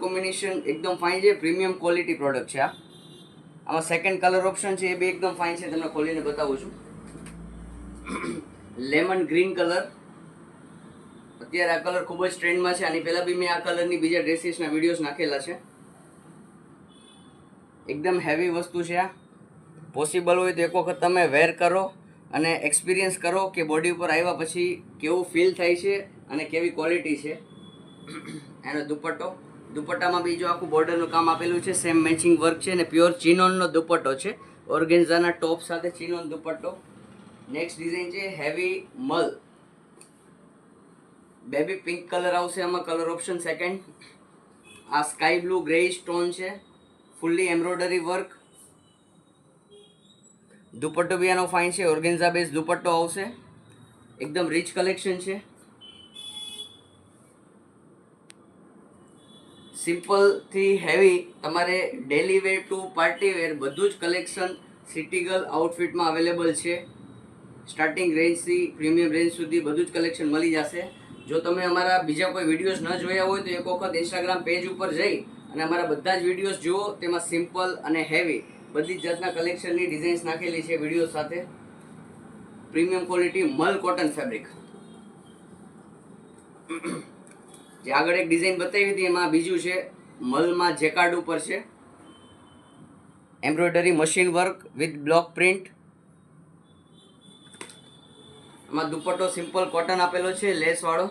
Combination એકદમ fine છે, premium quality product છે. આમાં સેકન્ડ કલર ઓપ્શન છે એ બી એકદમ ફાઇન છે, તમને ખોલીને બતાવું છું. લેમન ગ્રીન કલર, અત્યારે આ કલર ખૂબ જ ટ્રેન્ડમાં છે. આની પહેલાં બી મેં આ કલરની બીજા ડ્રેસીસના વિડીયોઝ નાખેલા છે. એકદમ હેવી વસ્તુ છે. આ પોસિબલ હોય તો એક વખત તમે વેર કરો અને એક્સપિરિયન્સ કરો કે બોડી ઉપર આવ્યા પછી કેવું ફીલ થાય છે અને કેવી ક્વોલિટી છે. એનો દુપટ્ટામાં બી જો આખું બોર્ડરનું કામ આપેલું છે, સેમ મેચિંગ વર્ક છે અને પ્યોર ચિનોનનો દુપટ્ટો છે. ઓર્ગેન્ઝાના ટોપ સાથે ચિનોન દુપટ્ટો. નેક્સ્ટ ડિઝાઇન છે હેવી મલ, બેબી પિંક કલર આવશે આમાં કલર ઓપ્શન સેકન્ડ. આ સ્કાય બ્લુ ગ્રેઇશ ટોન છે, ફુલ્લી એમ્બ્રોઇડરી વર્ક. દુપટ્ટો બી આનો ફાઇન છે, ઓર્ગેન્ઝા બેઝ દુપટ્ટો આવશે, એકદમ રીચ કલેક્શન છે. સિમ્પલ થી હેવી, તમારે daily wear to party wear બધું જ કલેક્શન સિટી ગર્લ આઉટફિટમાં અવેલેબલ છે. સ્ટાર્ટિંગ રેન્જથી પ્રીમિયમ રેન્જ સુધી બધું જ કલેક્શન મળી જશે. જો તમે અમારા બીજા કોઈ વિડીયોઝ ન જોયા હોય તો એક વખત ઇન્સ્ટાગ્રામ પેજ ઉપર જઈ અને અમારા બધા જ વિડીયોઝ જુઓ. તેમાં સિમ્પલ અને હેવી બધી જ જાતના કલેક્શનની ડિઝાઇન્સ નાખેલી છે વિડીયો સાથે. Premium quality mul cotton fabric. જે આગળ એક ડિઝાઇન બતાવી હતી એમાં બીજું છે મલમાં જેકાર્ડ ઉપર છે, embroidery machine work with block print. એમાં દુપટ્ટો સિમ્પલ કોટન આપેલો છે, લેસ વાળો.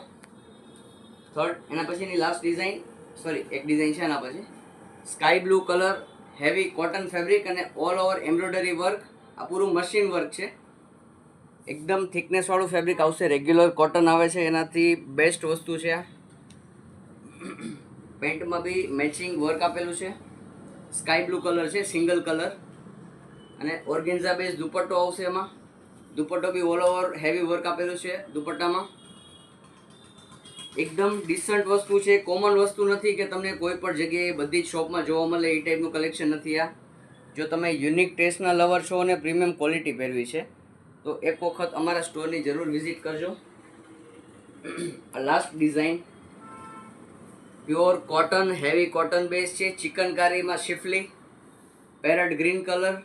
થર્ડ એના પછીની લાસ્ટ ડિઝાઇન, સોરી એક ડિઝાઇન છે એના પછી sky blue colour, heavy cotton fabric અને ઓલ ઓવર એમ્બ્રોઇડરી વર્ક. આ પૂરું મશીન વર્ક છે, એકદમ થિકનેસ વાળું ફેબ્રિક આવશે. રેગ્યુલર કોટન આવે છે એનાથી બેસ્ટ વસ્તુ છે આ. પેન્ટમાં બી મેચિંગ વર્ક આપેલું છે, સ્કાય બ્લુ કલર છે, સિંગલ કલર અને ઓર્ગેન્ઝા બેઝ દુપટ્ટો આવશે એમાં. દુપટ્ટો બી ઓલ ઓવર હેવી વર્ક આપેલું છે દુપટ્ટામાં. એકદમ ડિસન્ટ વસ્તુ છે, કોમન વસ્તુ નથી કે તમને કોઈ પણ જગ્યાએ બધી જ શોપમાં જોવા મળે એ ટાઈપનું કલેક્શન નથી આ. જો તમે યુનિક ટેસ્ટના લવર છો અને પ્રીમિયમ ક્વોલિટી પહેરવી છે તો એક વખત અમારા સ્ટોરની જરૂર વિઝિટ કરજો. Last design pure cotton, heavy cotton base છે, ચિકનકારીમાં schiffli, parrot green colour,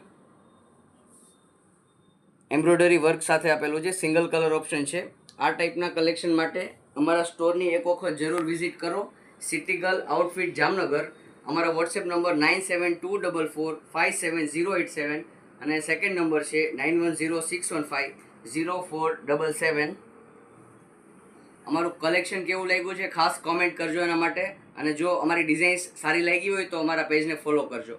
embroidery work સાથે આપેલું છે, સિંગલ કલર ઓપ્શન છે. આ ટાઈપના કલેક્શન માટે અમારા સ્ટોરની એક વખત જરૂર વિઝિટ કરો. City girl outfit Jamnagar. અમારા વોટ્સએપ નંબર 9724457087 અને સેકન્ડ નંબર છે 9106150477. અમારું કલેક્શન કેવું લાગ્યું છે ખાસ કોમેન્ટ કરજો એના માટે. અને જો અમારી ડિઝાઇન્સ સારી લાગી હોય તો અમારા પેજને ફોલો કરજો.